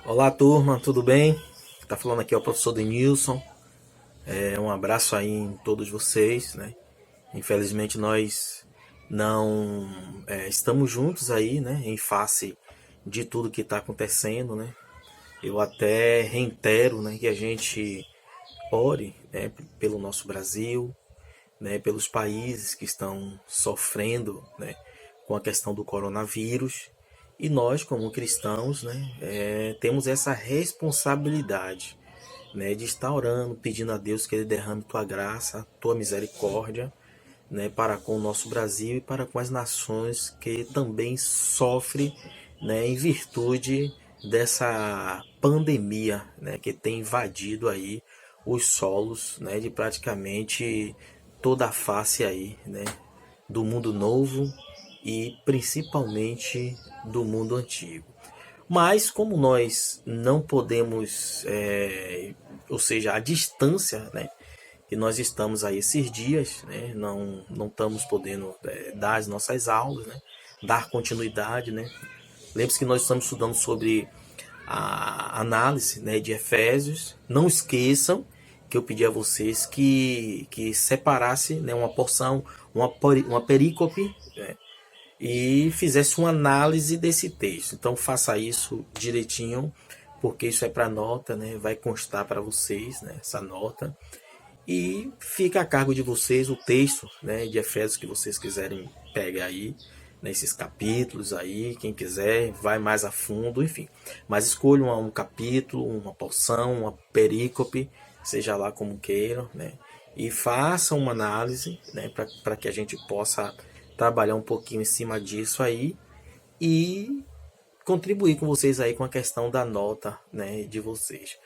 Olá, turma, tudo bem? Tá falando aqui é o professor Denilson. Um abraço aí em todos vocês, né? Infelizmente nós não estamos juntos aí, né? Em face de tudo que está acontecendo, né? Eu até reitero, né, que a gente ore, né, pelo nosso Brasil, né, pelos países que estão sofrendo, né, com a questão do coronavírus. E nós, como cristãos, né, temos essa responsabilidade, né, de estar orando, pedindo a Deus que Ele derrame tua graça, tua misericórdia, né, para com o nosso Brasil e para com as nações que também sofrem, né, em virtude dessa pandemia, né, que tem invadido aí os solos, né, de praticamente toda a face aí, né, do mundo novo e principalmente do mundo antigo. Mas como nós não podemos, ou seja, a distância, né, que nós estamos aí esses dias, né, não estamos podendo dar as nossas aulas, né, dar continuidade, né. Lembre-se que nós estamos estudando sobre a análise, né, de Efésios. Não esqueçam que eu pedi a vocês que separasse, né, uma porção, uma perícope, né, e fizesse uma análise desse texto. Então faça isso direitinho, porque isso é para nota, né? Vai constar para vocês, né, essa nota. E fica a cargo de vocês o texto, né, de Efésios que vocês quiserem pegar aí, nesses capítulos aí, quem quiser, vai mais a fundo, enfim. Mas escolham um capítulo, uma porção, uma perícope, seja lá como queiram, né? E façam uma análise, né, para que a gente possa trabalhar um pouquinho em cima disso aí e contribuir com vocês aí com a questão da nota, né, de vocês.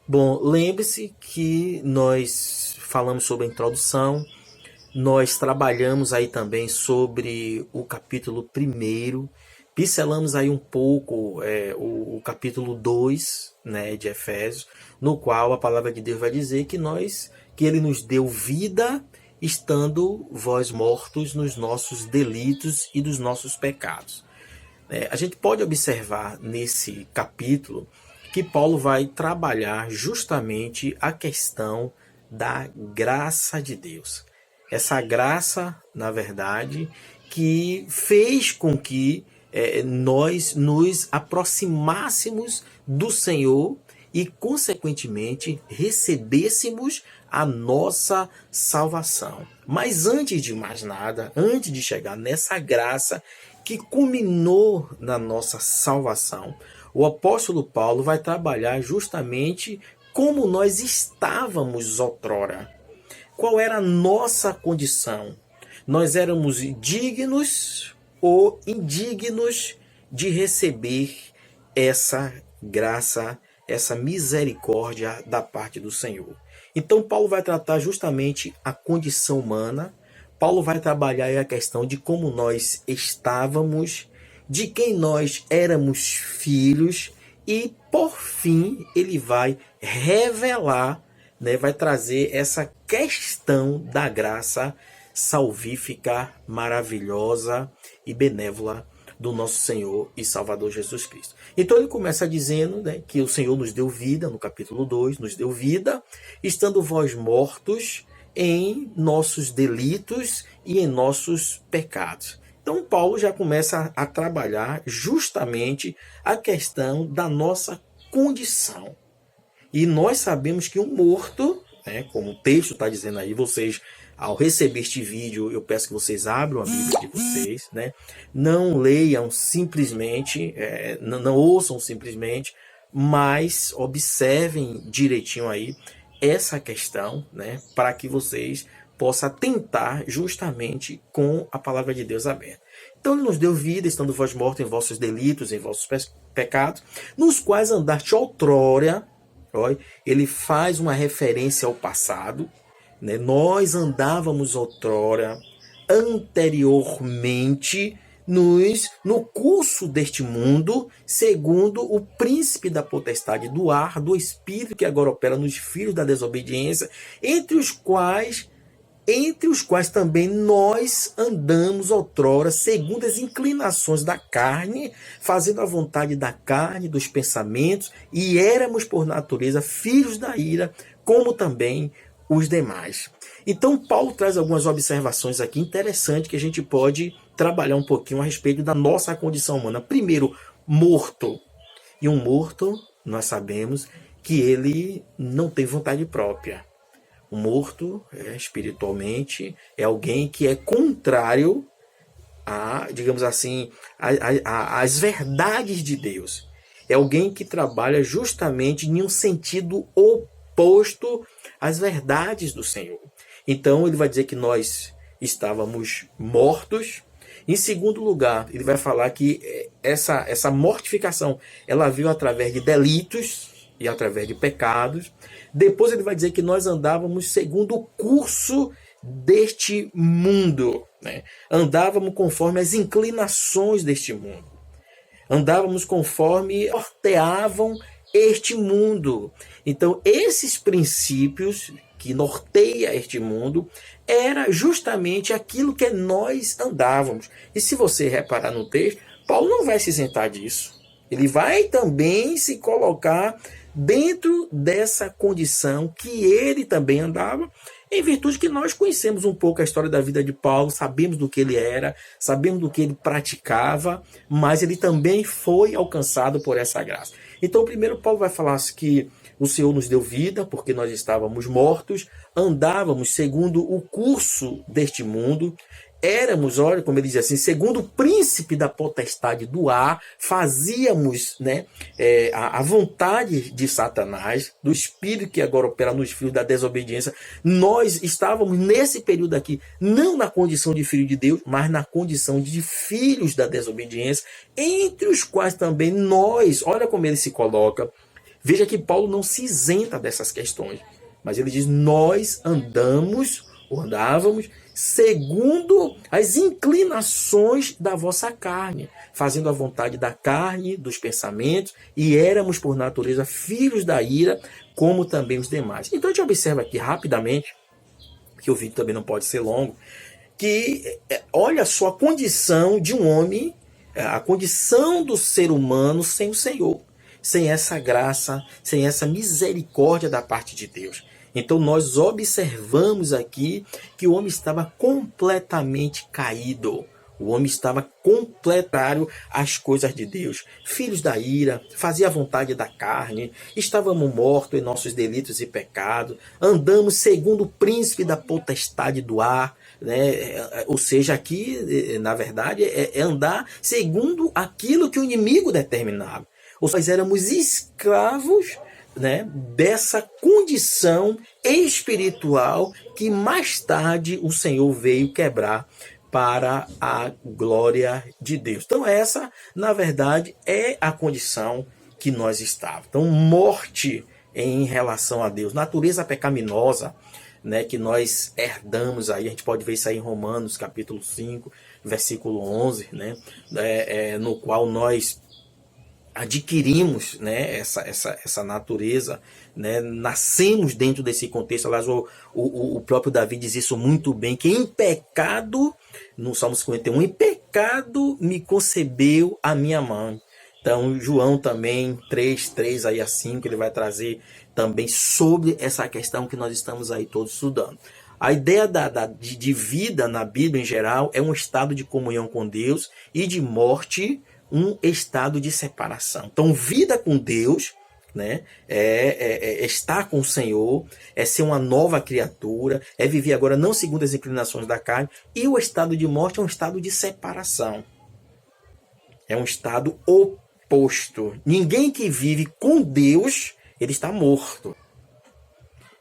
Bom, lembre-se que nós falamos sobre a introdução, nós trabalhamos aí também sobre o capítulo primeiro, pincelamos aí um pouco o capítulo 2, né, de Efésios, no qual a palavra de Deus vai dizer que ele nos deu vida, estando vós mortos nos nossos delitos e dos nossos pecados. A gente pode observar nesse capítulo que Paulo vai trabalhar justamente a questão da graça de Deus. Essa graça, na verdade, que fez com que nós nos aproximássemos do Senhor e, consequentemente, recebêssemos a nossa salvação. Mas antes de mais nada, antes de chegar nessa graça que culminou na nossa salvação, o apóstolo Paulo vai trabalhar justamente como nós estávamos outrora. Qual era a nossa condição? Nós éramos dignos ou indignos de receber essa graça, essa misericórdia da parte do Senhor. Então, Paulo vai tratar justamente a condição humana. Paulo vai trabalhar a questão de como nós estávamos, de quem nós éramos filhos, e por fim ele vai revelar, né, vai trazer essa questão da graça salvífica, maravilhosa e benévola do nosso Senhor e Salvador Jesus Cristo. Então ele começa dizendo, né, que o Senhor nos deu vida, no capítulo 2, nos deu vida, estando vós mortos em nossos delitos e em nossos pecados. Então Paulo já começa a trabalhar justamente a questão da nossa condição. E nós sabemos que um morto, né, como o texto está dizendo aí, vocês, ao receber este vídeo, eu peço que vocês abram a Bíblia de vocês, né? Não leiam simplesmente, não ouçam simplesmente, mas observem direitinho aí essa questão, né, para que vocês possam tentar justamente com a palavra de Deus aberta. Então ele nos deu vida, estando vós mortos em vossos delitos, em vossos pecados, nos quais andaste outrora. Ele faz uma referência ao passado, né? Nós andávamos outrora, anteriormente, no curso deste mundo, segundo o príncipe da potestade do ar, do espírito que agora opera nos filhos da desobediência, entre os quais entre os quais também nós andamos outrora, segundo as inclinações da carne, fazendo a vontade da carne, dos pensamentos, e éramos por natureza filhos da ira, como também os demais. Então Paulo traz algumas observações aqui interessantes que a gente pode trabalhar um pouquinho a respeito da nossa condição humana. Primeiro, morto. E um morto, nós sabemos que ele não tem vontade própria. O morto, espiritualmente, é alguém que é contrário a, digamos assim, às verdades de Deus. É alguém que trabalha justamente em um sentido oposto às verdades do Senhor. Então, ele vai dizer que nós estávamos mortos. Em segundo lugar, ele vai falar que essa mortificação, ela veio através de delitos e através de pecados. Depois ele vai dizer que nós andávamos segundo o curso deste mundo, né? Andávamos conforme as inclinações deste mundo. Andávamos conforme norteavam este mundo. Então, esses princípios que norteia este mundo era justamente aquilo que nós andávamos. E se você reparar no texto, Paulo não vai se isentar disso. Ele vai também se colocar dentro dessa condição que ele também andava, em virtude que nós conhecemos um pouco a história da vida de Paulo, sabemos do que ele era, sabemos do que ele praticava, mas ele também foi alcançado por essa graça. Então, primeiro Paulo vai falar que o Senhor nos deu vida, porque nós estávamos mortos, andávamos segundo o curso deste mundo, éramos, olha como ele diz assim, segundo o príncipe da potestade do ar, fazíamos, né, a vontade de Satanás, do espírito que agora opera nos filhos da desobediência. Nós estávamos nesse período aqui, não na condição de filho de Deus, mas na condição de filhos da desobediência, entre os quais também nós, olha como ele se coloca. Veja que Paulo não se isenta dessas questões, mas ele diz, nós andávamos segundo as inclinações da vossa carne, fazendo a vontade da carne, dos pensamentos, e éramos por natureza filhos da ira, como também os demais. Então a gente observa aqui rapidamente, que o vídeo também não pode ser longo, que olha só a condição de um homem, a condição do ser humano sem o Senhor, sem essa graça, sem essa misericórdia da parte de Deus. Então nós observamos aqui que o homem estava completamente caído. O homem estava completário às coisas de Deus. Filhos da ira, fazia a vontade da carne, estávamos mortos em nossos delitos e pecados, andamos segundo o príncipe da potestade do ar, né? Ou seja, aqui, na verdade, é andar segundo aquilo que o inimigo determinava. Ou seja, nós éramos escravos, né, dessa condição espiritual que mais tarde o Senhor veio quebrar para a glória de Deus. Então essa, na verdade, é a condição que nós estávamos. Então morte em relação a Deus, natureza pecaminosa, né, que nós herdamos aí, a gente pode ver isso aí em Romanos capítulo 5, versículo 11, né, no qual nós adquirimos, né, essa natureza, né, nascemos dentro desse contexto. Aliás, o próprio Davi diz isso muito bem, que em pecado, no Salmo 51, em pecado me concebeu a minha mãe. Então, João também, 3 aí a 5, ele vai trazer também sobre essa questão que nós estamos aí todos estudando. A ideia de vida na Bíblia em geral é um estado de comunhão com Deus, e de morte um estado de separação. Então, vida com Deus, né, é estar com o Senhor, é ser uma nova criatura, é viver agora não segundo as inclinações da carne, e o estado de morte é um estado de separação. É um estado oposto. Ninguém que vive com Deus, ele está morto.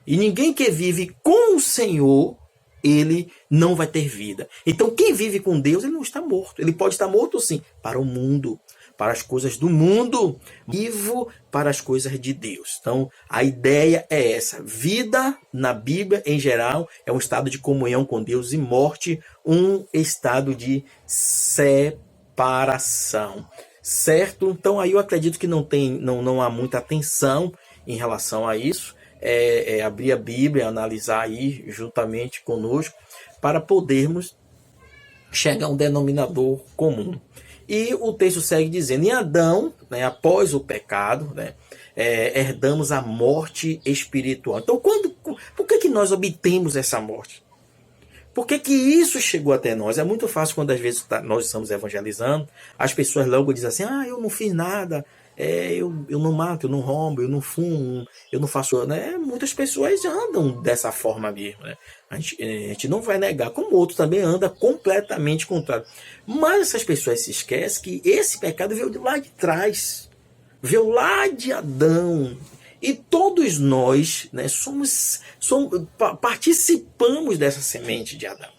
E ninguém que vive com o Senhor, ele não vai ter vida. Então quem vive com Deus, ele não está morto. Ele pode estar morto sim, para o mundo, para as coisas do mundo, vivo para as coisas de Deus. Então a ideia é essa. Vida na Bíblia em geral é um estado de comunhão com Deus, e morte um estado de separação. Certo? Então aí eu acredito que não há muita atenção em relação a isso. abrir a Bíblia, analisar aí juntamente conosco, para podermos chegar a um denominador comum. E o texto segue dizendo: em Adão, né, após o pecado, né, herdamos a morte espiritual. Então, por que nós obtemos essa morte? Por que isso chegou até nós? É muito fácil quando às vezes nós estamos evangelizando, as pessoas logo dizem assim: eu não fiz nada, eu não mato, eu não roubo, eu não fumo, eu não faço... Né? Muitas pessoas andam dessa forma mesmo. Né? A gente não vai negar, como outro também anda completamente contrário. Mas essas pessoas se esquecem que esse pecado veio de lá de trás, veio lá de Adão. E todos nós, né, participamos dessa semente de Adão.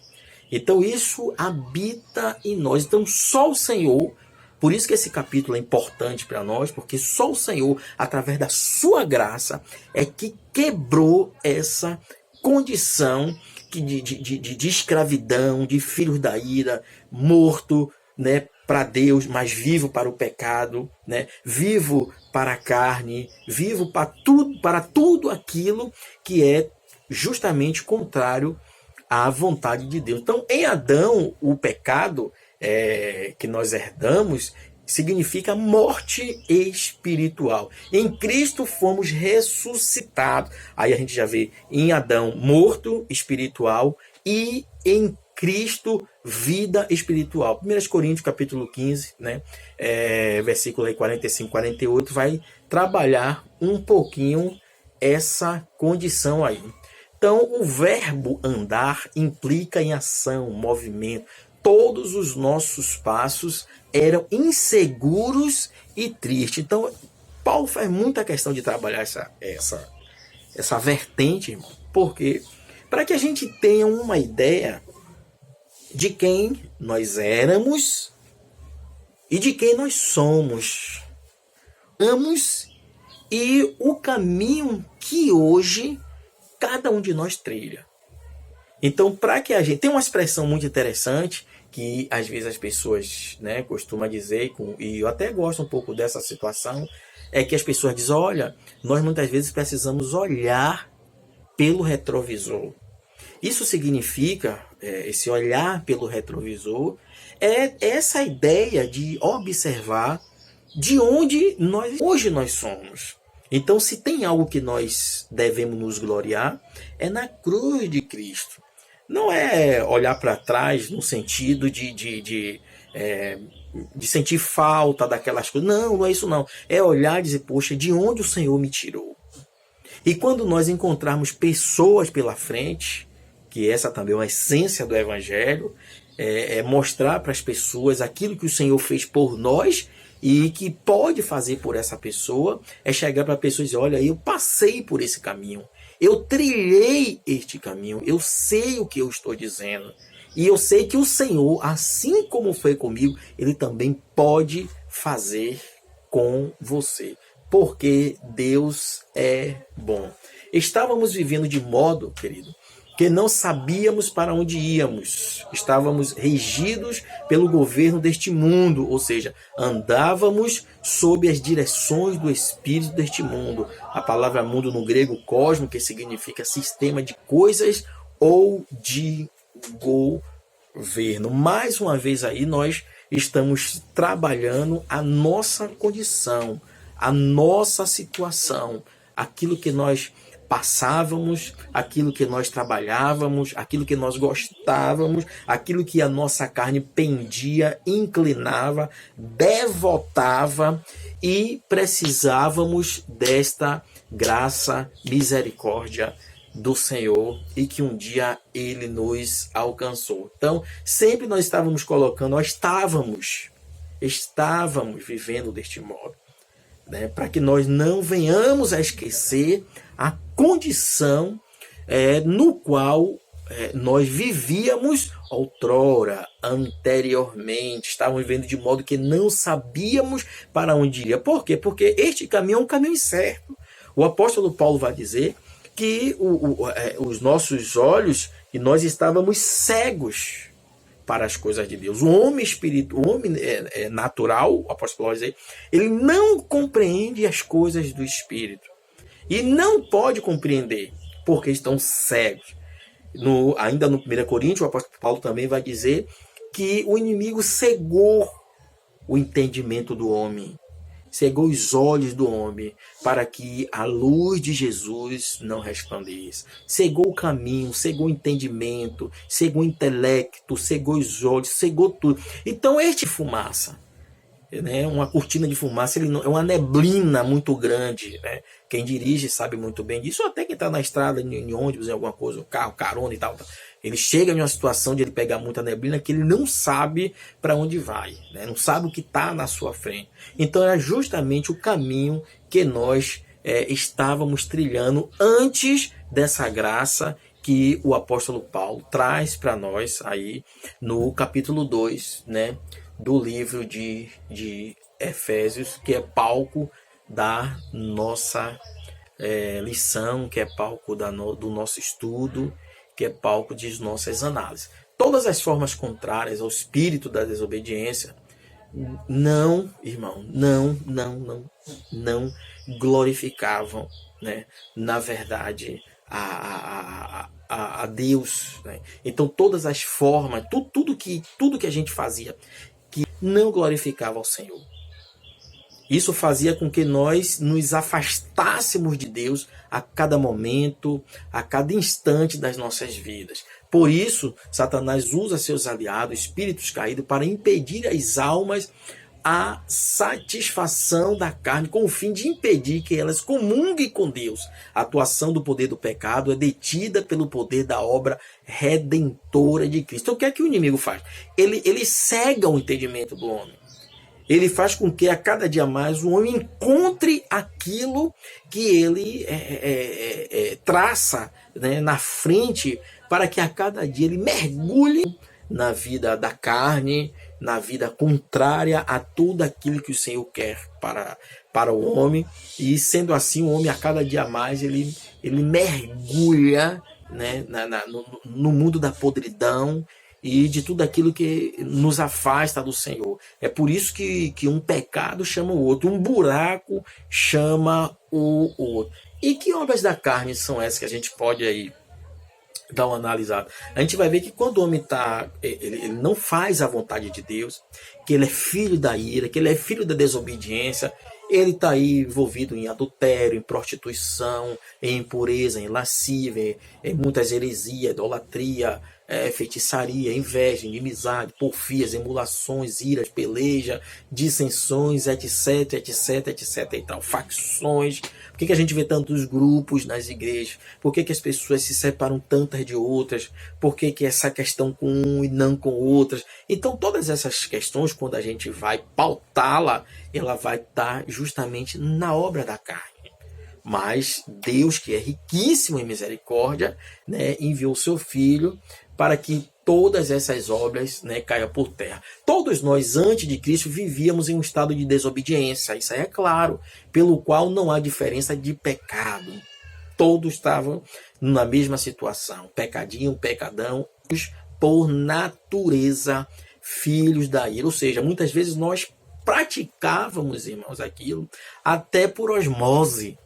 Então isso habita em nós. Então só o Senhor, por isso que esse capítulo é importante para nós, porque só o Senhor, através da sua graça, é que quebrou essa condição de escravidão, de filhos da ira, morto, né, para Deus, mas vivo para o pecado, né? Vivo para a carne, vivo para tudo aquilo que é justamente contrário à vontade de Deus. Então, em Adão, o pecado que nós herdamos significa morte espiritual. Em Cristo fomos ressuscitados. Aí a gente já vê em Adão morto espiritual e em Cristo, vida espiritual. 1 Coríntios, capítulo 15, né? Versículo 45, 48, vai trabalhar um pouquinho essa condição aí. Então, o verbo andar implica em ação, movimento. Todos os nossos passos eram inseguros e tristes. Então, Paulo faz muita questão de trabalhar essa vertente, irmão. Por quê? Para que a gente tenha uma ideia de quem nós éramos e de quem nós somos. E o caminho que hoje cada um de nós trilha. Então, para que a gente... Tem uma expressão muito interessante que às vezes as pessoas, né, costumam dizer, e eu até gosto um pouco dessa situação, é que as pessoas dizem: olha, nós muitas vezes precisamos olhar pelo retrovisor. Isso significa, esse olhar pelo retrovisor, é essa ideia de observar de onde hoje nós somos. Então, se tem algo que nós devemos nos gloriar, é na cruz de Cristo. Não é olhar para trás no sentido de sentir falta daquelas coisas. Não, não é isso não. É olhar e dizer: poxa, de onde o Senhor me tirou? E quando nós encontrarmos pessoas pela frente, que essa também é uma essência do Evangelho, é mostrar para as pessoas aquilo que o Senhor fez por nós e que pode fazer por essa pessoa, é chegar para a pessoa e dizer: olha, eu passei por esse caminho, eu trilhei este caminho, eu sei o que eu estou dizendo, e eu sei que o Senhor, assim como foi comigo, Ele também pode fazer com você, porque Deus é bom. Estávamos vivendo de modo, querido, que não sabíamos para onde íamos. Estávamos regidos pelo governo deste mundo, ou seja, andávamos sob as direções do espírito deste mundo. A palavra mundo no grego, cosmo, que significa sistema de coisas ou de governo. Mais uma vez aí nós estamos trabalhando a nossa condição, a nossa situação, aquilo que nós passávamos, aquilo que nós trabalhávamos, aquilo que nós gostávamos, aquilo que a nossa carne pendia, inclinava, devotava, e precisávamos desta graça, misericórdia do Senhor, e que um dia Ele nos alcançou. Então, sempre nós estávamos colocando, nós estávamos vivendo deste modo, né, para que nós não venhamos a esquecer a condição no qual nós vivíamos outrora, anteriormente. Estávamos vivendo de modo que não sabíamos para onde iria. Por quê? Porque este caminho é um caminho incerto. O apóstolo Paulo vai dizer que os nossos olhos, e nós estávamos cegos para as coisas de Deus. O homem espírito, o homem natural, o apóstolo Paulo vai dizer, ele não compreende as coisas do Espírito. e não pode compreender, porque estão cegos. Ainda no 1 Coríntios, o apóstolo Paulo também vai dizer que o inimigo cegou o entendimento do homem, cegou os olhos do homem, para que a luz de Jesus não resplandecesse. Cegou o caminho, cegou o entendimento, cegou o intelecto, cegou os olhos, cegou tudo. Então, fumaça, né, uma cortina de fumaça, é uma neblina muito grande, né? Quem dirige sabe muito bem disso, ou até quem está na estrada, em ônibus, em alguma coisa, carro, carona e tal. Ele chega em uma situação de ele pegar muita neblina que ele não sabe para onde vai, né? Não sabe o que está na sua frente. Então é justamente o caminho que nós estávamos trilhando antes dessa graça que o apóstolo Paulo traz para nós aí no capítulo 2, né, do livro de Efésios, que é palco da nossa lição, que é palco do nosso estudo, que é palco de nossas análises. Todas as formas contrárias ao espírito da desobediência não, irmão, não glorificavam, né, na verdade, a Deus, né? Então todas as formas, tudo que a gente fazia que não glorificava ao Senhor, isso fazia com que nós nos afastássemos de Deus a cada momento, a cada instante das nossas vidas. Por isso, Satanás usa seus aliados, espíritos caídos, para impedir as almas a satisfação da carne, com o fim de impedir que elas comunguem com Deus. A atuação do poder do pecado é detida pelo poder da obra redentora de Cristo. Então, o que é que o inimigo faz? Ele cega o entendimento do homem. Ele faz com que a cada dia mais o homem encontre aquilo que ele traça, né, na frente, para que a cada dia ele mergulhe na vida da carne, na vida contrária a tudo aquilo que o Senhor quer para o homem. E sendo assim, o homem a cada dia mais ele mergulha, né, no mundo da podridão e de tudo aquilo que nos afasta do Senhor. É por isso que um pecado chama o outro, um buraco chama o outro. E que obras da carne são essas que a gente pode aí dar uma analisada? A gente vai ver que quando o homem ele não faz a vontade de Deus, que ele é filho da ira, que ele é filho da desobediência, ele está aí envolvido em adultério, em prostituição, em impureza, em lascívia, em muitas heresias, idolatria, feitiçaria, inveja, inimizade, porfias, emulações, iras, peleja, dissensões, etc, etc, etc e tal, facções. Por que a gente vê tantos grupos nas igrejas? Por que as pessoas se separam tantas de outras? Por que essa questão com um e não com outras? Então todas essas questões, quando a gente vai pautá-la, ela vai estar justamente na obra da carne. Mas Deus, que é riquíssimo em misericórdia, né, enviou seu Filho para que todas essas obras, né, caiam por terra. Todos nós, antes de Cristo, vivíamos em um estado de desobediência, isso aí é claro, pelo qual não há diferença de pecado. Todos estavam na mesma situação, pecadinho, pecadão, por natureza, filhos da ira. Ou seja, muitas vezes nós praticávamos, irmãos, aquilo até por osmose.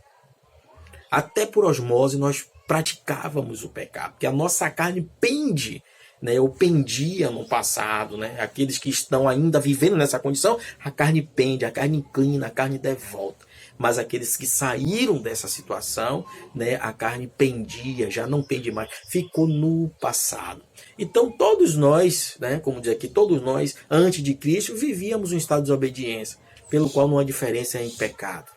Até por osmose nós praticávamos o pecado, porque a nossa carne pende, né? Eu pendia no passado, né? Aqueles que estão ainda vivendo nessa condição, a carne pende, a carne inclina, a carne devolta. Mas aqueles que saíram dessa situação, né, a carne pendia, já não pende mais, ficou no passado. Então todos nós, né, como diz aqui, todos nós, antes de Cristo, vivíamos um estado de desobediência, pelo qual não há diferença em pecado.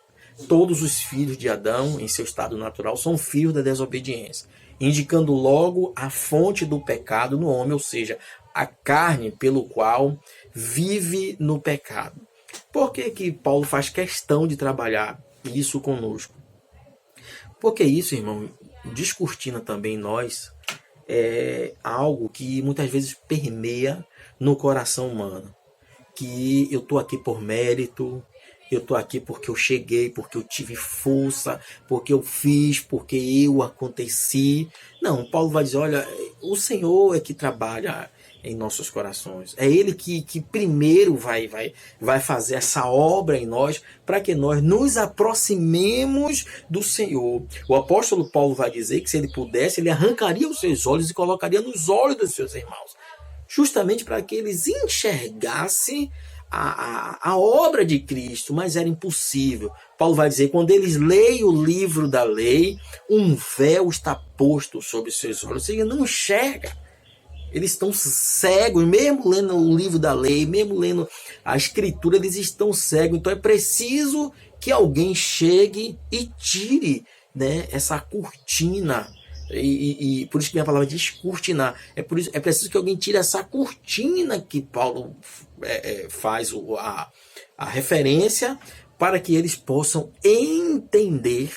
Todos os filhos de Adão, em seu estado natural, são filhos da desobediência, indicando logo a fonte do pecado no homem, ou seja, a carne pelo qual vive no pecado. Por que Paulo faz questão de trabalhar isso conosco? Porque isso, irmão, descortina também nós, é algo que muitas vezes permeia no coração humano. Que eu estou aqui por mérito, eu estou aqui porque eu cheguei, porque eu tive força, porque eu fiz, porque eu aconteci. Não, Paulo vai dizer, olha, o Senhor é que trabalha em nossos corações. É Ele que primeiro vai fazer essa obra em nós para que nós nos aproximemos do Senhor. O apóstolo Paulo vai dizer que se ele pudesse, ele arrancaria os seus olhos e colocaria nos olhos dos seus irmãos, justamente para que eles enxergassem a obra de Cristo, mas era impossível. Paulo vai dizer, quando eles leem o livro da lei, um véu está posto sobre os seus olhos, ou seja, não enxerga. Eles estão cegos, mesmo lendo o livro da lei, mesmo lendo a escritura, eles estão cegos. Então é preciso que alguém chegue e tire, né, essa cortina. E por isso que minha palavra diz descortinar. É preciso que alguém tire essa cortina que Paulo faz a referência, para que eles possam entender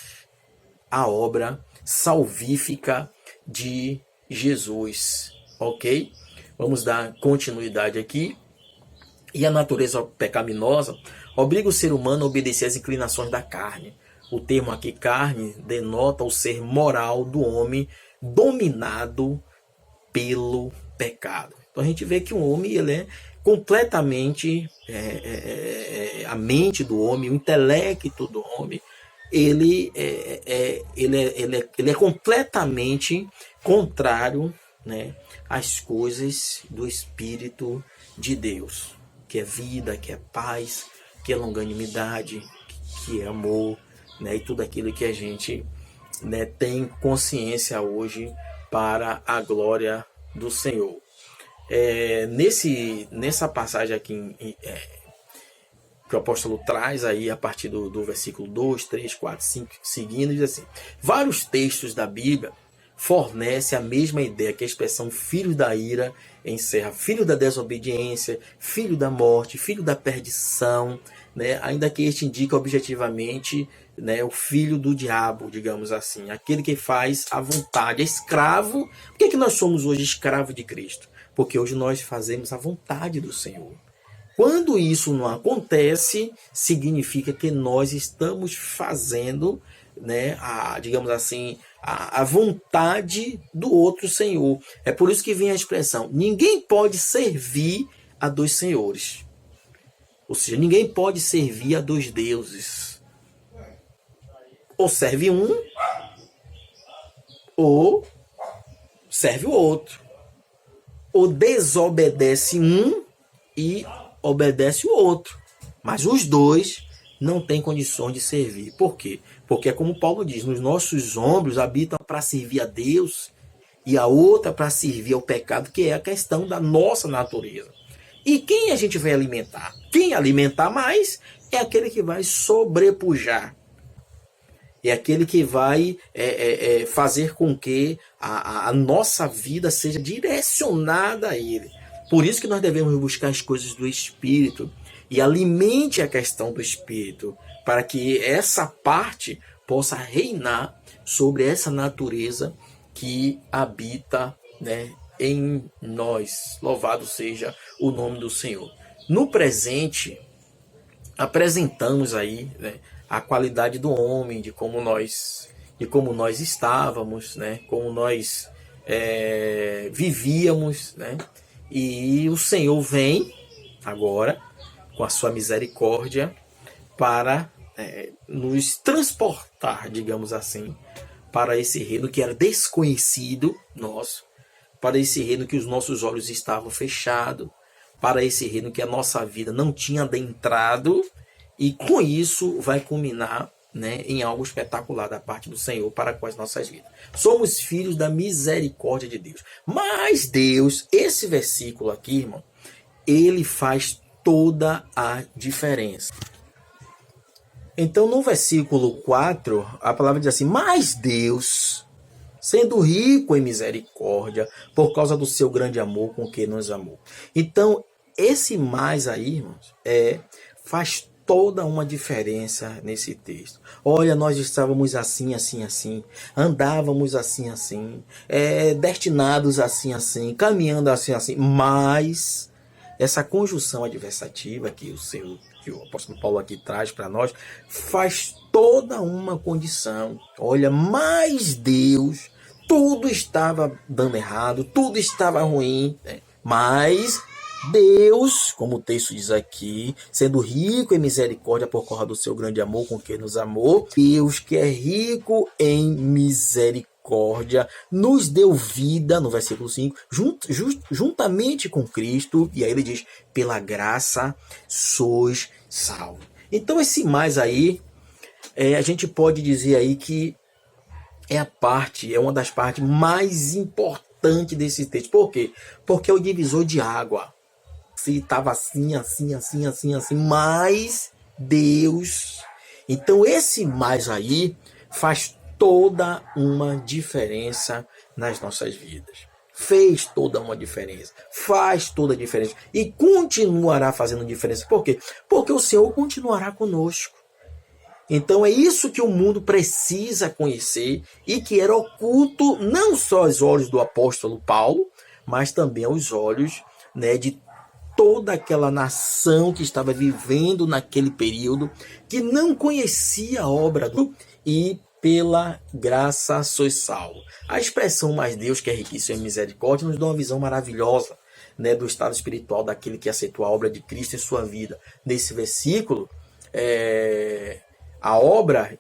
a obra salvífica de Jesus. Ok? Vamos dar continuidade aqui. E a natureza pecaminosa obriga o ser humano a obedecer às inclinações da carne. O termo aqui, carne, denota o ser moral do homem dominado pelo pecado. Então a gente vê que o homem, ele é completamente, a mente do homem, o intelecto do homem, ele é completamente contrário, né, às coisas do Espírito de Deus, que é vida, que é paz, que é longanimidade, que é amor, né, e tudo aquilo que a gente, né, tem consciência hoje para a glória do Senhor. Nessa passagem aqui que o apóstolo traz aí a partir do versículo 2, 3, 4, 5 seguindo, diz assim: vários textos da Bíblia fornecem a mesma ideia, que a expressão filho da ira encerra filho da desobediência, filho da morte, filho da perdição, né? Ainda que este indica objetivamente, né, o filho do diabo, digamos assim, aquele que faz a vontade, é escravo. Por que nós somos hoje escravos de Cristo? Porque hoje nós fazemos a vontade do Senhor. Quando isso não acontece, significa que nós estamos fazendo, né, digamos assim, a vontade do outro Senhor. É por isso que vem a expressão: ninguém pode servir a dois senhores. Ou seja, ninguém pode servir a dois deuses. Ou serve um, ou serve o outro. Ou desobedece um e obedece o outro. Mas os dois não têm condições de servir. Por quê? Porque é como Paulo diz, nos nossos ombros habitam para servir a Deus e a outra para servir ao pecado, que é a questão da nossa natureza. E quem a gente vai alimentar? Quem alimentar mais é aquele que vai sobrepujar. É aquele que vai fazer com que a nossa vida seja direcionada a Ele. Por isso que nós devemos buscar as coisas do Espírito e alimente a questão do Espírito, para que essa parte possa reinar sobre essa natureza que habita, né, em nós. Louvado seja o nome do Senhor. No presente, apresentamos aí, né, a qualidade do homem, de como nós estávamos, né, como nós vivíamos, né, e o Senhor vem agora com a sua misericórdia para nos transportar, digamos assim, para esse reino que era desconhecido nosso, para esse reino que os nossos olhos estavam fechados, para esse reino que a nossa vida não tinha adentrado, e com isso vai culminar, né, em algo espetacular da parte do Senhor para com as nossas vidas. Somos filhos da misericórdia de Deus. Mas Deus, esse versículo aqui, irmão, ele faz toda a diferença. Então, no versículo 4, a palavra diz assim: mas Deus, sendo rico em misericórdia, por causa do seu grande amor com que nos amou. Então, esse mais aí, irmãos, faz toda uma diferença nesse texto. Olha, nós estávamos assim, assim, assim, andávamos assim, assim, destinados assim, assim, caminhando assim, assim, mas essa conjunção adversativa que o apóstolo Paulo aqui traz para nós faz toda uma condição. Olha, mas Deus, tudo estava dando errado, tudo estava ruim, né? Mas Deus, como o texto diz aqui, sendo rico em misericórdia por causa do seu grande amor com que nos amou, Deus que é rico em misericórdia, nos deu vida, no versículo 5, juntamente com Cristo, e aí ele diz, pela graça sois salvos. Então esse mais aí, a gente pode dizer aí que é uma das partes mais importantes desse texto. Por quê? Porque é o divisor de água. Se estava assim, mas Deus. Então esse mais aí faz toda uma diferença nas nossas vidas. Fez toda uma diferença. Faz toda a diferença. E continuará fazendo diferença. Por quê? Porque o Senhor continuará conosco. Então é isso que o mundo precisa conhecer e que era oculto não só aos olhos do apóstolo Paulo, mas também aos olhos, né, de toda aquela nação que estava vivendo naquele período, que não conhecia a obra do e pela graça sois salvo. A expressão mais Deus que é riquíssimo em misericórdia nos dá uma visão maravilhosa, né, do estado espiritual daquele que aceitou a obra de Cristo em sua vida. Nesse versículo, a obra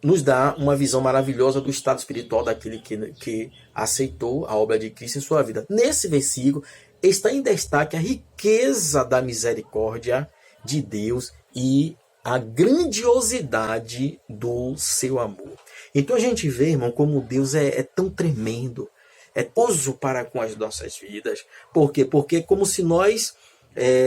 nos dá uma visão maravilhosa do estado espiritual daquele que aceitou a obra de Cristo em sua vida. Nesse versículo está em destaque a riqueza da misericórdia de Deus e a grandiosidade do seu amor. Então a gente vê, irmão, como Deus é tão tremendo, é poso para com as nossas vidas. Por quê? Porque é como se nós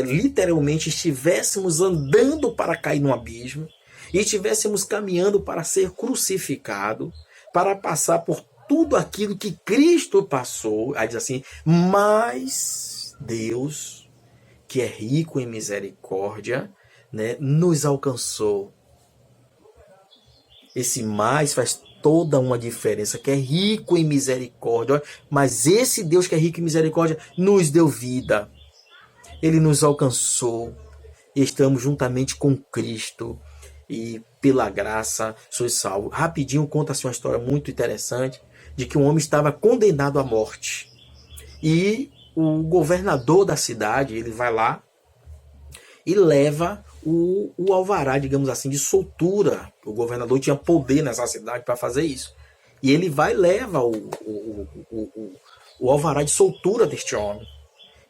literalmente estivéssemos andando para cair no abismo e estivéssemos caminhando para ser crucificado, para passar por tudo aquilo que Cristo passou. Aí diz assim, mas Deus, que é rico em misericórdia, né, nos alcançou. Esse mais faz toda uma diferença, que é rico em misericórdia. Mas esse Deus que é rico em misericórdia nos deu vida. Ele nos alcançou. E estamos juntamente com Cristo. E pela graça sois salvos. Rapidinho conta-se uma história muito interessante de que um homem estava condenado à morte. E o governador da cidade, ele vai lá e leva o alvará, digamos assim, de soltura. O governador tinha poder nessa cidade para fazer isso. E ele vai e leva o alvará de soltura deste homem.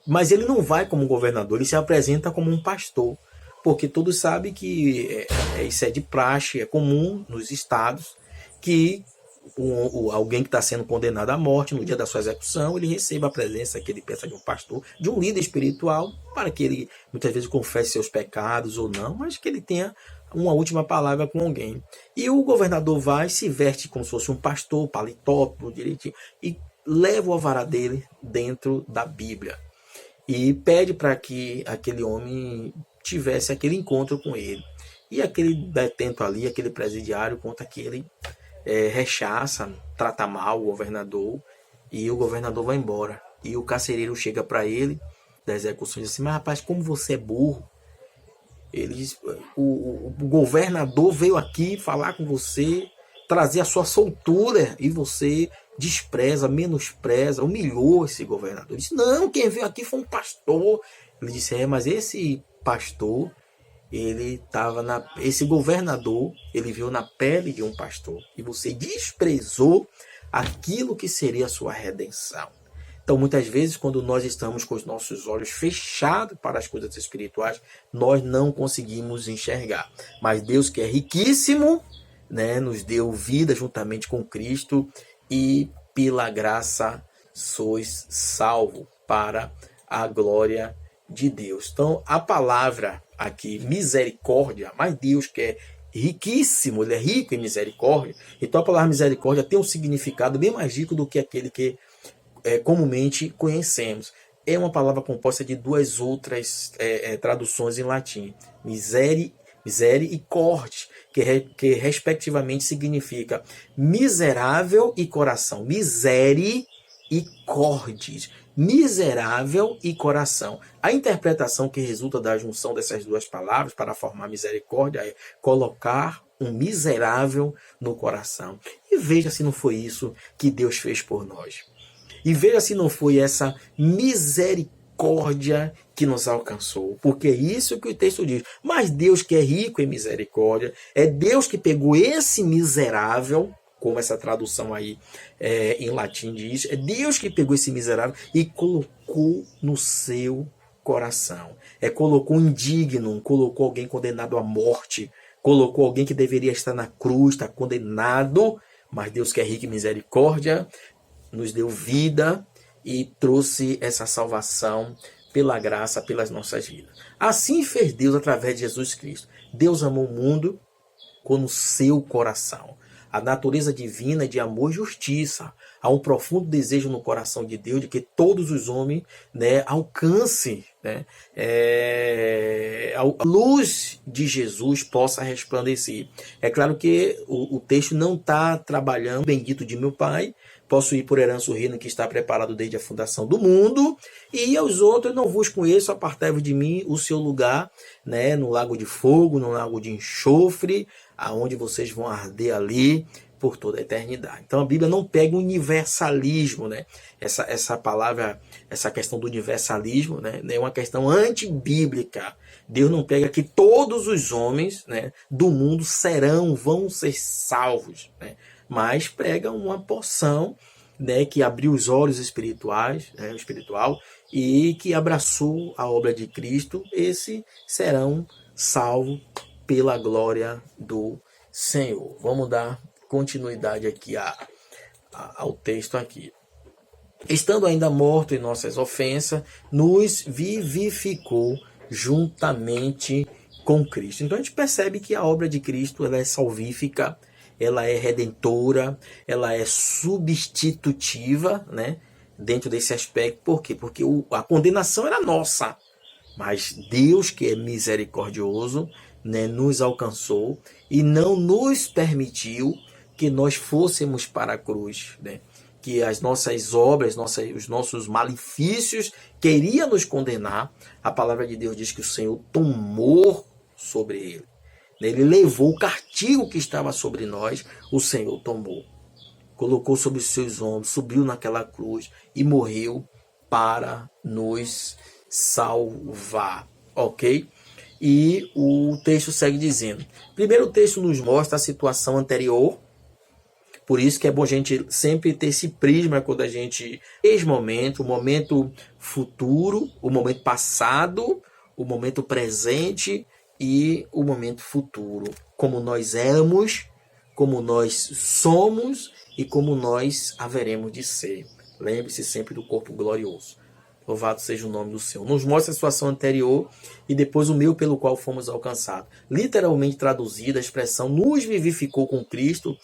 Mas ele não vai como governador, ele se apresenta como um pastor. Porque todos sabem que isso é de praxe, é comum nos estados, que alguém que está sendo condenado à morte, no dia da sua execução, ele receba a presença que ele pensa de um pastor, de um líder espiritual, para que ele muitas vezes confesse seus pecados ou não, mas que ele tenha uma última palavra com alguém. E o governador vai, se veste como se fosse um pastor, paletó, direitinho, e leva o alvará dele dentro da Bíblia. E pede para que aquele homem tivesse aquele encontro com ele. E aquele detento ali, aquele presidiário, conta que ele rechaça, trata mal o governador, e o governador vai embora. E o carcereiro chega para ele, da execução, e diz assim, mas rapaz, como você é burro. O governador veio aqui falar com você, trazer a sua soltura, e você despreza, menospreza, humilhou esse governador. Ele disse, não, quem veio aqui foi um pastor. Ele disse, mas esse pastor, esse governador, ele viu na pele de um pastor, e você desprezou aquilo que seria a sua redenção. Então, muitas vezes, quando nós estamos com os nossos olhos fechados para as coisas espirituais, nós não conseguimos enxergar. Mas Deus, que é riquíssimo, né, nos deu vida juntamente com Cristo, e pela graça sois salvos para a glória de Deus. Então, a palavra aqui, misericórdia, mas Deus que é riquíssimo, ele é rico em misericórdia. Então, a palavra misericórdia tem um significado bem mais rico do que aquele que comumente conhecemos. É uma palavra composta de duas outras traduções em latim. Miseri e corde, que respectivamente significa miserável e coração. Miseri e cordes. Miserável e coração. A interpretação que resulta da junção dessas duas palavras para formar misericórdia é colocar um miserável no coração. E veja se não foi isso que Deus fez por nós. E veja se não foi essa misericórdia que nos alcançou, porque é isso que o texto diz. Mas Deus, que é rico em misericórdia, é Deus que pegou esse miserável, como essa tradução aí em latim diz, é Deus que pegou esse miserável e colocou no seu coração. Colocou um indigno, colocou alguém condenado à morte, colocou alguém que deveria estar na cruz, está condenado, mas Deus, que é rico em misericórdia, nos deu vida e trouxe essa salvação pela graça, pelas nossas vidas. Assim fez Deus através de Jesus Cristo. Deus amou o mundo com o seu coração. A natureza divina é de amor e justiça. Há um profundo desejo no coração de Deus de que todos os homens, né, alcancem, né, a luz de Jesus possa resplandecer. É claro que o texto não está trabalhando bendito de meu Pai, posso ir por herança o reino que está preparado desde a fundação do mundo, e aos outros não vos conheço, apartai-vos de mim o seu lugar, né, no lago de fogo, no lago de enxofre, aonde vocês vão arder ali por toda a eternidade. Então a Bíblia não pega o universalismo, né? Essa palavra, essa questão do universalismo, né, é uma questão antibíblica. Deus não pega que todos os homens, né, do mundo vão ser salvos, né? Mas prega uma porção, né, que abriu os olhos espirituais, né, espiritual, e que abraçou a obra de Cristo. Esses serão salvos pela glória do Senhor. Vamos dar continuidade aqui ao texto aqui. Estando ainda morto em nossas ofensas, nos vivificou juntamente com Cristo. Então a gente percebe que a obra de Cristo, ela é salvífica, ela é redentora, ela é substitutiva, né? Dentro desse aspecto. Por quê? Porque a condenação era nossa, mas Deus, que é misericordioso, né, nos alcançou e não nos permitiu que nós fôssemos para a cruz, né? Que as nossas obras, os nossos malefícios queriam nos condenar. A palavra de Deus diz que o Senhor tomou sobre ele. Ele levou o castigo que estava sobre nós, o Senhor tomou. Colocou sobre os seus ombros, subiu naquela cruz e morreu para nos salvar. Ok? E o texto segue dizendo. Primeiro o texto nos mostra a situação anterior. Por isso que é bom a gente sempre ter esse prisma quando a gente... Esse momento, o momento futuro, o momento passado, o momento presente e o momento futuro. Como nós éramos, como nós somos e como nós haveremos de ser. Lembre-se sempre do corpo glorioso. Louvado seja o nome do Senhor. Nos mostra a situação anterior e depois o meio pelo qual fomos alcançados. Literalmente traduzida, a expressão nos vivificou com Cristo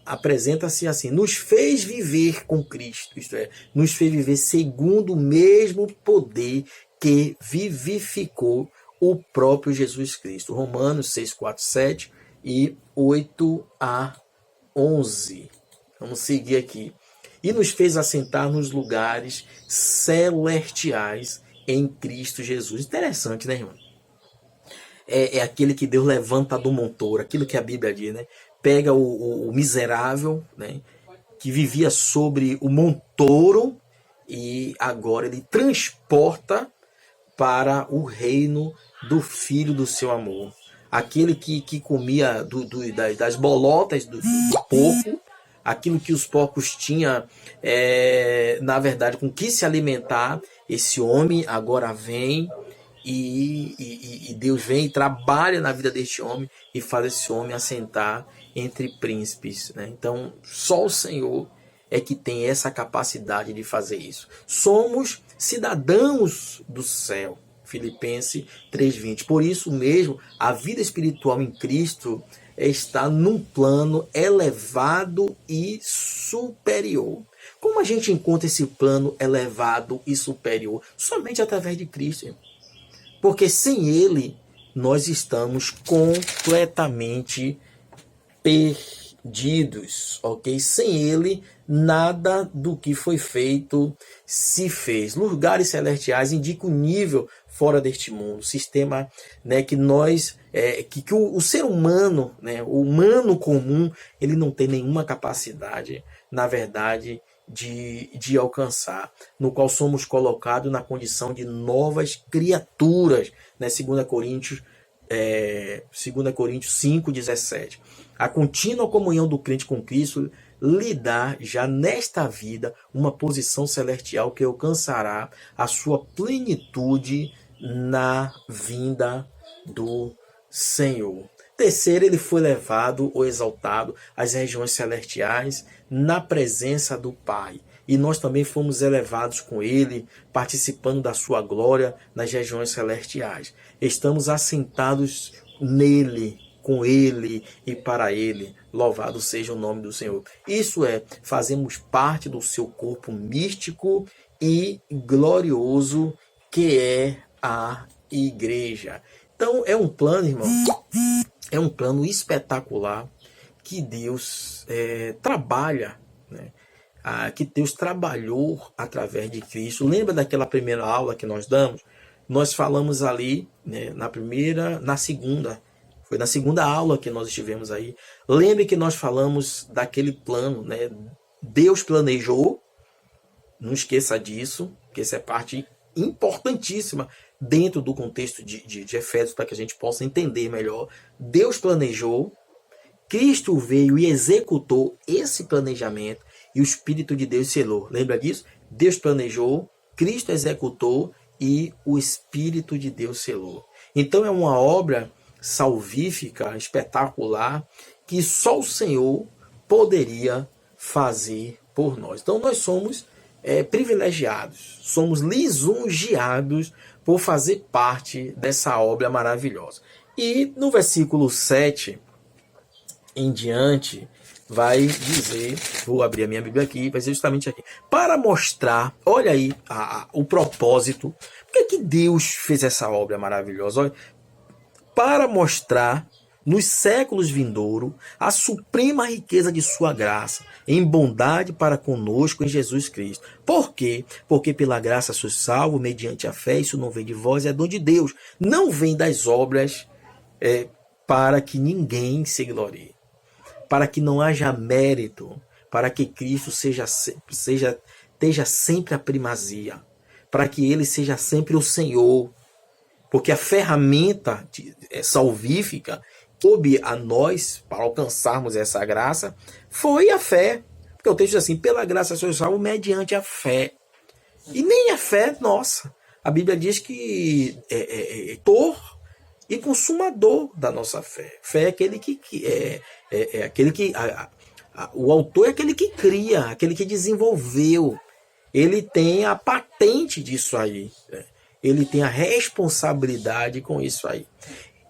apresenta-se assim: nos fez viver com Cristo, isto é, nos fez viver segundo o mesmo poder que vivificou o próprio Jesus Cristo. Romanos 6, 4, 7 e 8 a 11. Vamos seguir aqui. E nos fez assentar nos lugares celestiais em Cristo Jesus. Interessante, né, irmão? É aquele que Deus levanta do montouro, aquilo que a Bíblia diz, né? Pega o miserável, né, que vivia sobre o montouro e agora ele transporta para o reino do Filho do seu amor. Aquele que comia das bolotas do porco, aquilo que os porcos tinham, na verdade, com que se alimentar, esse homem agora vem e Deus vem e trabalha na vida deste homem e faz esse homem assentar entre príncipes, né? Então, só o Senhor é que tem essa capacidade de fazer isso. Somos cidadãos do céu. Filipenses 3:20. Por isso mesmo, a vida espiritual em Cristo está num plano elevado e superior. Como a gente encontra esse plano elevado e superior? Somente através de Cristo. Porque sem Ele, nós estamos completamente perdidos, ok? Sem Ele, nada do que foi feito se fez. Lugares celestiais indicam o nível fora deste mundo, sistema, né, que nós, que o ser humano, né, o humano comum, ele não tem nenhuma capacidade, na verdade, de alcançar, no qual somos colocados na condição de novas criaturas, né? 2 Coríntios 5,17. A contínua comunhão do crente com Cristo lhe dá já nesta vida uma posição celestial que alcançará a sua plenitude na vinda do Senhor. Terceiro, ele foi levado ou exaltado às regiões celestiais na presença do Pai. E nós também fomos elevados com ele, participando da sua glória nas regiões celestiais. Estamos assentados nele, com ele e para ele. Louvado seja o nome do Senhor. Isso é, fazemos parte do seu corpo místico e glorioso, que é a igreja. Então, é um plano, irmão, é um plano espetacular que Deus trabalha, né? Que Deus trabalhou através de Cristo. Lembra daquela primeira aula que nós damos? Nós falamos ali, né, foi na segunda aula que nós estivemos aí. Lembre que nós falamos daquele plano, né? Deus planejou, não esqueça disso, que essa é parte importantíssima dentro do contexto de Efésios, para que a gente possa entender melhor. Deus planejou, Cristo veio e executou esse planejamento, e o Espírito de Deus selou. Lembra disso? Deus planejou, Cristo executou e o Espírito de Deus selou. Então é uma obra salvífica, espetacular, que só o Senhor poderia fazer por nós. Então nós somos privilegiados, somos lisonjeados por fazer parte dessa obra maravilhosa. E no versículo 7 em diante, vai dizer, vou abrir a minha Bíblia aqui, vai dizer justamente aqui, para mostrar, olha aí o propósito, por que Deus fez essa obra maravilhosa? Olha, para mostrar nos séculos vindouros a suprema riqueza de sua graça, em bondade para conosco em Jesus Cristo. Por quê? Porque pela graça sois salvo, mediante a fé, isso não vem de vós, é dom de Deus. Não vem das obras, para que ninguém se glorie, para que não haja mérito, para que Cristo esteja sempre a primazia, para que ele seja sempre o Senhor. Porque a ferramenta salvífica coube a nós para alcançarmos essa graça foi a fé. Porque o texto diz assim, pela graça sois salvos mediante a fé. E nem a fé nossa. A Bíblia diz que é autor e consumador da nossa fé. Fé é aquele o autor é aquele que cria, aquele que desenvolveu. Ele tem a patente disso aí, né? Ele tem a responsabilidade com isso aí.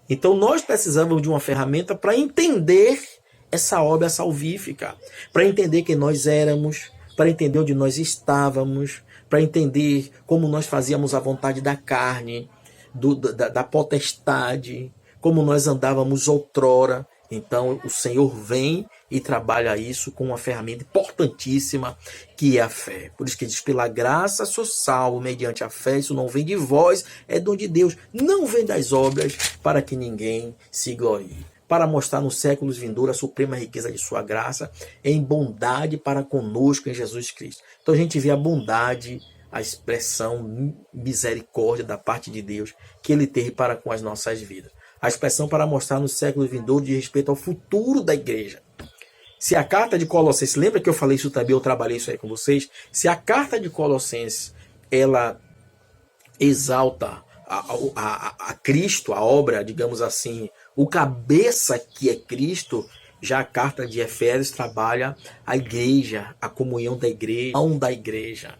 Então nós precisamos de uma ferramenta para entender essa obra salvífica, para entender quem nós éramos, para entender onde nós estávamos, para entender como nós fazíamos a vontade da carne, da potestade, como nós andávamos outrora. Então o Senhor vem e trabalha isso com uma ferramenta importantíssima, que é a fé. Por isso que diz, pela graça sou salvo, mediante a fé, isso não vem de vós, é dom de Deus, não vem das obras, para que ninguém se glorie. Para mostrar nos séculos vindouros a suprema riqueza de sua graça, em bondade para conosco em Jesus Cristo. Então a gente vê a bondade, a expressão misericórdia da parte de Deus, que ele teve para com as nossas vidas. A expressão para mostrar no século vindouro de respeito ao futuro da igreja. Se a carta de Colossenses, lembra que eu falei isso também, eu trabalhei isso aí com vocês? Se a carta de Colossenses, ela exalta a Cristo, a obra, digamos assim, o cabeça que é Cristo, já a carta de Efésios trabalha a igreja, a comunhão da igreja, a mão da igreja.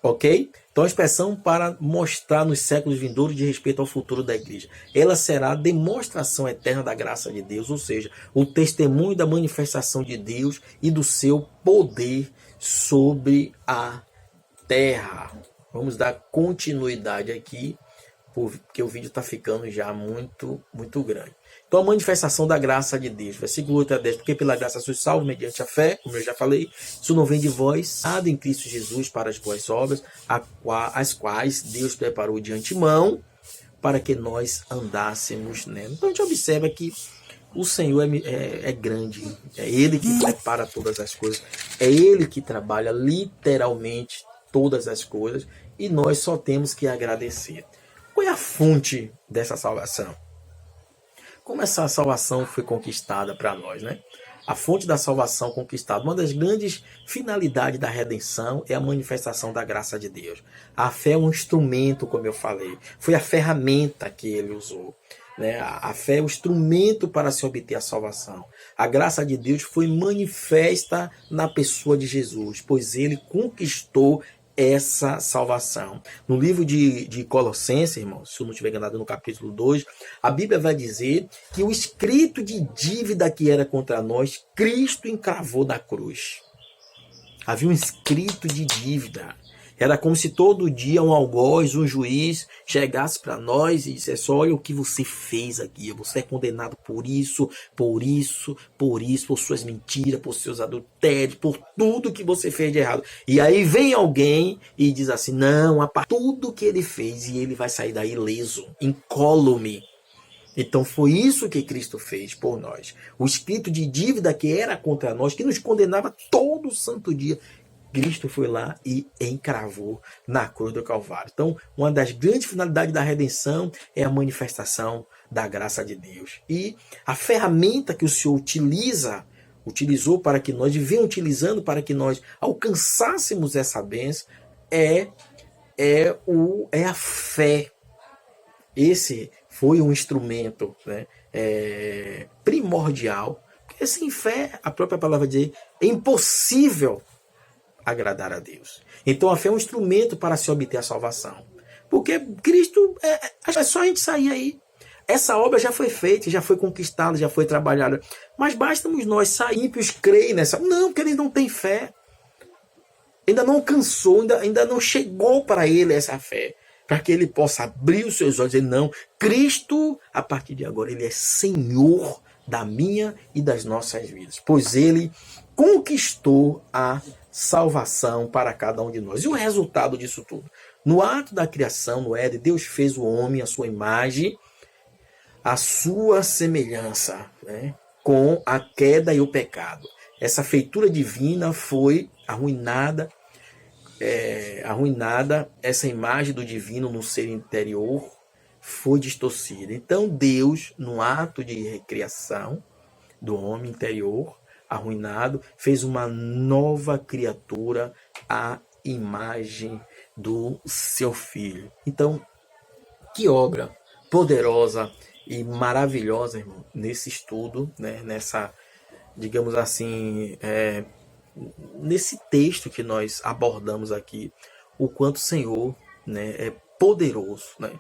Ok? Então a expressão para mostrar nos séculos vindouros de respeito ao futuro da igreja. Ela será a demonstração eterna da graça de Deus, ou seja, o testemunho da manifestação de Deus e do seu poder sobre a terra. Vamos dar continuidade aqui, porque o vídeo está ficando já muito grande. Então a manifestação da graça de Deus, versículo 8 a 10, porque pela graça sois salvos mediante a fé, como eu já falei, isso não vem de vós, nada em Cristo Jesus para as boas obras, as quais Deus preparou de antemão para que nós andássemos nela. Então a gente observa que O Senhor é grande, é Ele que prepara todas as coisas, é Ele que trabalha literalmente todas as coisas e nós só temos que agradecer. Qual é a fonte dessa salvação? Como essa salvação foi conquistada para nós, né? A fonte da salvação conquistada, uma das grandes finalidades da redenção é a manifestação da graça de Deus. A fé é um instrumento, como eu falei, foi a ferramenta que ele usou. Né? A fé é o instrumento para se obter a salvação. A graça de Deus foi manifesta na pessoa de Jesus, pois ele conquistou essa salvação. No livro de Colossenses, irmãos, se eu não estiver enganado, no capítulo 2, a Bíblia vai dizer que o escrito de dívida que era contra nós, Cristo encravou na cruz. Havia um escrito de dívida. Era como se todo dia um algoz, um juiz, chegasse para nós e dissesse: olha o que você fez aqui, você é condenado por isso, por isso, por isso, por suas mentiras, por seus adultérios, por tudo que você fez de errado. E aí vem alguém e diz assim: não, tudo que ele fez, e ele vai sair daí ileso, incólume. Então foi isso que Cristo fez por nós. O escrito de dívida que era contra nós, que nos condenava todo santo dia, Cristo foi lá e encravou na cruz do Calvário. Então, uma das grandes finalidades da redenção é a manifestação da graça de Deus. E a ferramenta que o Senhor utilizou para que nós, e vem utilizando para que nós alcançássemos essa bênção, é a fé. Esse foi um instrumento, né, primordial. Porque sem fé, a própria palavra diz, é impossível agradar a Deus. Então a fé é um instrumento para se obter a salvação. Porque Cristo, é só a gente sair aí. Essa obra já foi feita, já foi conquistada, já foi trabalhada. Mas bastamos nós sair ímpios creem nessa. Não, porque eles não têm fé. Ainda não alcançou, ainda não chegou para ele essa fé. Para que ele possa abrir os seus olhos e dizer: não, Cristo, a partir de agora, ele é Senhor da minha e das nossas vidas. Pois ele conquistou a salvação para cada um de nós. E o resultado disso tudo? No ato da criação, no Éden, Deus fez o homem à sua imagem, à sua semelhança, né? Com a queda e o pecado. Essa feitura divina foi arruinada, essa imagem do divino no ser interior foi distorcida. Então Deus, no ato de recriação do homem interior, arruinado, fez uma nova criatura à imagem do seu filho. Então, que obra poderosa e maravilhosa, irmão, nesse estudo, né, nessa, digamos assim, nesse texto que nós abordamos aqui, o quanto o Senhor, né, é poderoso, né?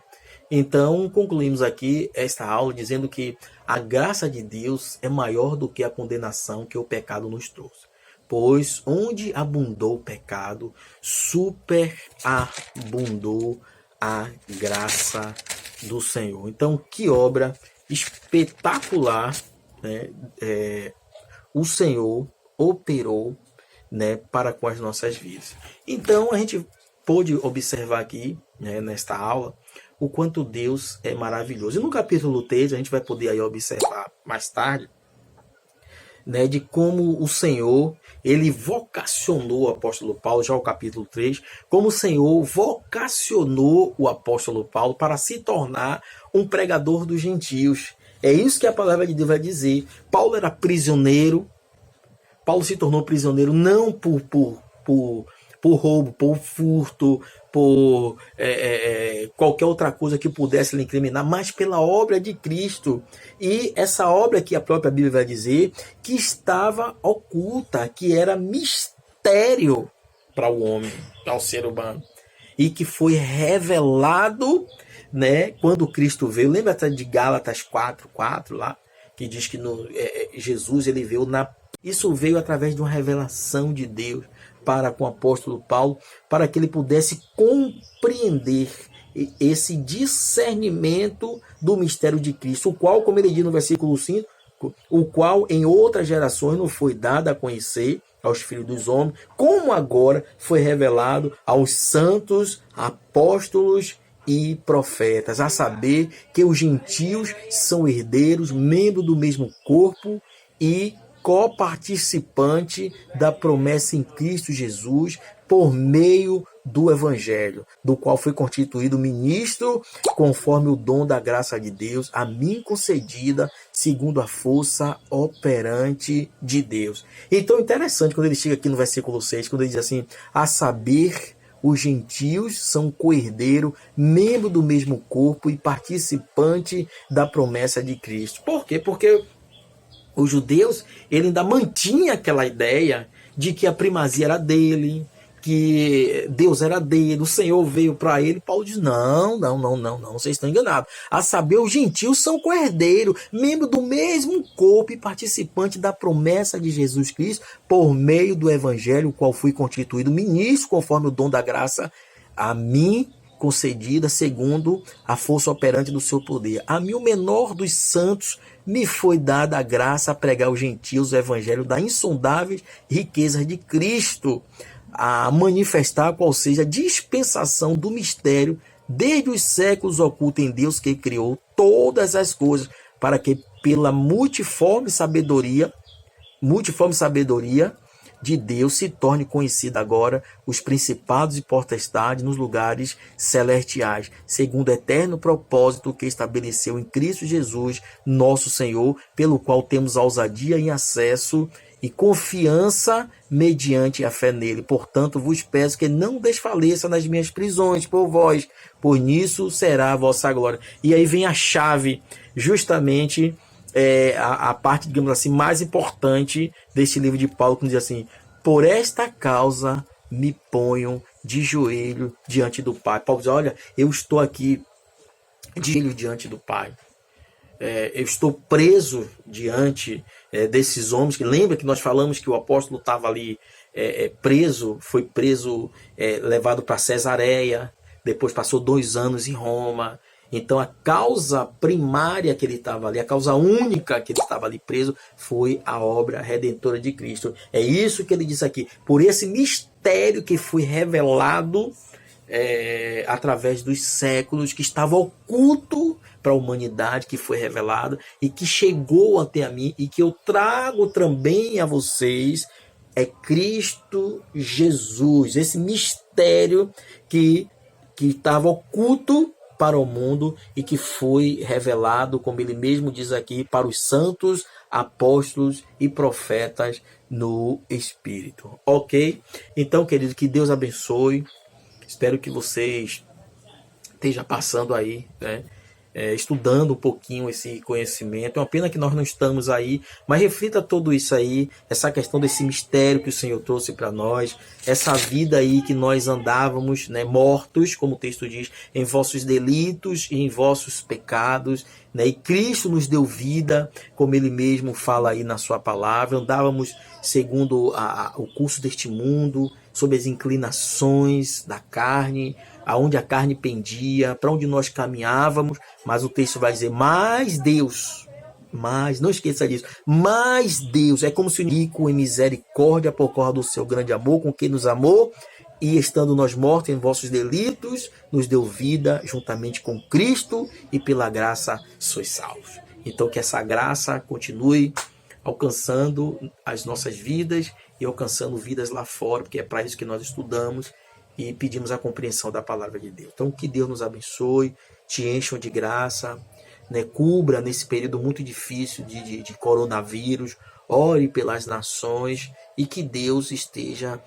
Então, concluímos aqui esta aula dizendo que a graça de Deus é maior do que a condenação que o pecado nos trouxe. Pois onde abundou o pecado, superabundou a graça do Senhor. Então, que obra espetacular, né, o Senhor operou, né, para com as nossas vidas. Então, a gente pôde observar aqui, né, nesta aula, o quanto Deus é maravilhoso. E no capítulo 3, a gente vai poder aí observar mais tarde, né, de como o Senhor, ele vocacionou o apóstolo Paulo, já o capítulo 3, como o Senhor vocacionou o apóstolo Paulo para se tornar um pregador dos gentios. É isso que a palavra de Deus vai dizer. Paulo era prisioneiro. Paulo se tornou prisioneiro não por roubo, por furto, por qualquer outra coisa que pudesse lhe incriminar, mas pela obra de Cristo. E essa obra que a própria Bíblia vai dizer que estava oculta, que era mistério para o homem, ao ser humano, e que foi revelado, né, quando Cristo veio. Lembra até de Gálatas 4:4 lá, que diz que Jesus ele veio isso veio através de uma revelação de Deus para com o apóstolo Paulo, para que ele pudesse compreender esse discernimento do mistério de Cristo, o qual, como ele diz no versículo 5, o qual em outras gerações não foi dado a conhecer aos filhos dos homens, como agora foi revelado aos santos apóstolos e profetas, a saber que os gentios são herdeiros, membros do mesmo corpo e coparticipante da promessa em Cristo Jesus por meio do Evangelho, do qual foi constituído ministro conforme o dom da graça de Deus, a mim concedida segundo a força operante de Deus. Então, interessante quando ele chega aqui no versículo 6, quando ele diz assim, a saber, os gentios são co-herdeiro, membro do mesmo corpo e participante da promessa de Cristo. Por quê? Porque os judeus, ele ainda mantinha aquela ideia de que a primazia era dele, que Deus era dele, o Senhor veio para ele. Paulo diz, não, vocês estão enganados. A saber, os gentios são co-herdeiros, membro do mesmo corpo e participante da promessa de Jesus Cristo, por meio do Evangelho, o qual fui constituído ministro, conforme o dom da graça a mim concedida, segundo a força operante do seu poder. A mim, o menor dos santos, me foi dada a graça a pregar aos gentios o Evangelho da insondáveis riquezas de Cristo, a manifestar qual seja a dispensação do mistério desde os séculos oculto em Deus que criou todas as coisas, para que pela multiforme sabedoria de Deus se torne conhecida agora os principados e potestades nos lugares celestiais, segundo o eterno propósito que estabeleceu em Cristo Jesus, nosso Senhor, pelo qual temos ousadia em acesso e confiança mediante a fé nele. Portanto, vos peço que não desfaleça nas minhas prisões por vós, pois nisso será a vossa glória. E aí vem a chave, justamente a parte, digamos assim, mais importante deste livro de Paulo, que diz assim, por esta causa me ponho de joelho diante do Pai. Paulo diz, olha, eu estou aqui de joelho diante do Pai. Eu estou preso diante desses homens, que lembra que nós falamos que o apóstolo estava ali preso, foi preso, levado para Cesareia, depois passou 2 anos em Roma. Então a causa primária que ele estava ali, a causa única que ele estava ali preso, foi a obra redentora de Cristo. É isso que ele diz aqui, por esse mistério que foi revelado através dos séculos, que estava oculto para a humanidade, que foi revelado e que chegou até a mim e que eu trago também a vocês, é Cristo Jesus, esse mistério que estava oculto para o mundo e que foi revelado, como ele mesmo diz aqui, para os santos, apóstolos e profetas no Espírito. Ok? Então, querido, que Deus abençoe. Espero que vocês estejam passando aí, né? Estudando um pouquinho esse conhecimento. É uma pena que nós não estamos aí, mas reflita tudo isso aí, essa questão desse mistério que o Senhor trouxe para nós, essa vida aí que nós andávamos, né, mortos, como o texto diz, em vossos delitos e em vossos pecados, né, e Cristo nos deu vida, como ele mesmo fala aí na sua palavra. Andávamos segundo o curso deste mundo, sob as inclinações da carne, aonde a carne pendia, para onde nós caminhávamos, mas o texto vai dizer, mas Deus, mas, não esqueça disso, mas Deus, é como se rico em misericórdia por causa do seu grande amor, com quem nos amou, e estando nós mortos em vossos delitos, nos deu vida juntamente com Cristo, e pela graça sois salvos. Então que essa graça continue alcançando as nossas vidas e alcançando vidas lá fora, porque é para isso que nós estudamos e pedimos a compreensão da palavra de Deus. Então que Deus nos abençoe, te encham de graça, né? Cubra nesse período muito difícil de coronavírus, ore pelas nações e que Deus esteja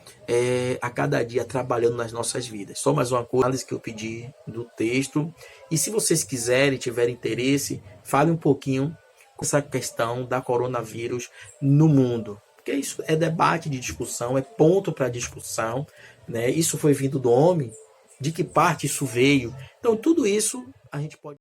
a cada dia trabalhando nas nossas vidas. Só mais uma coisa que eu pedi do texto, e se vocês quiserem, tiverem interesse, fale um pouquinho com essa questão da coronavírus no mundo, porque isso é debate de discussão, é ponto para discussão, né? Isso foi vindo do homem, de que parte isso veio? Então tudo isso a gente pode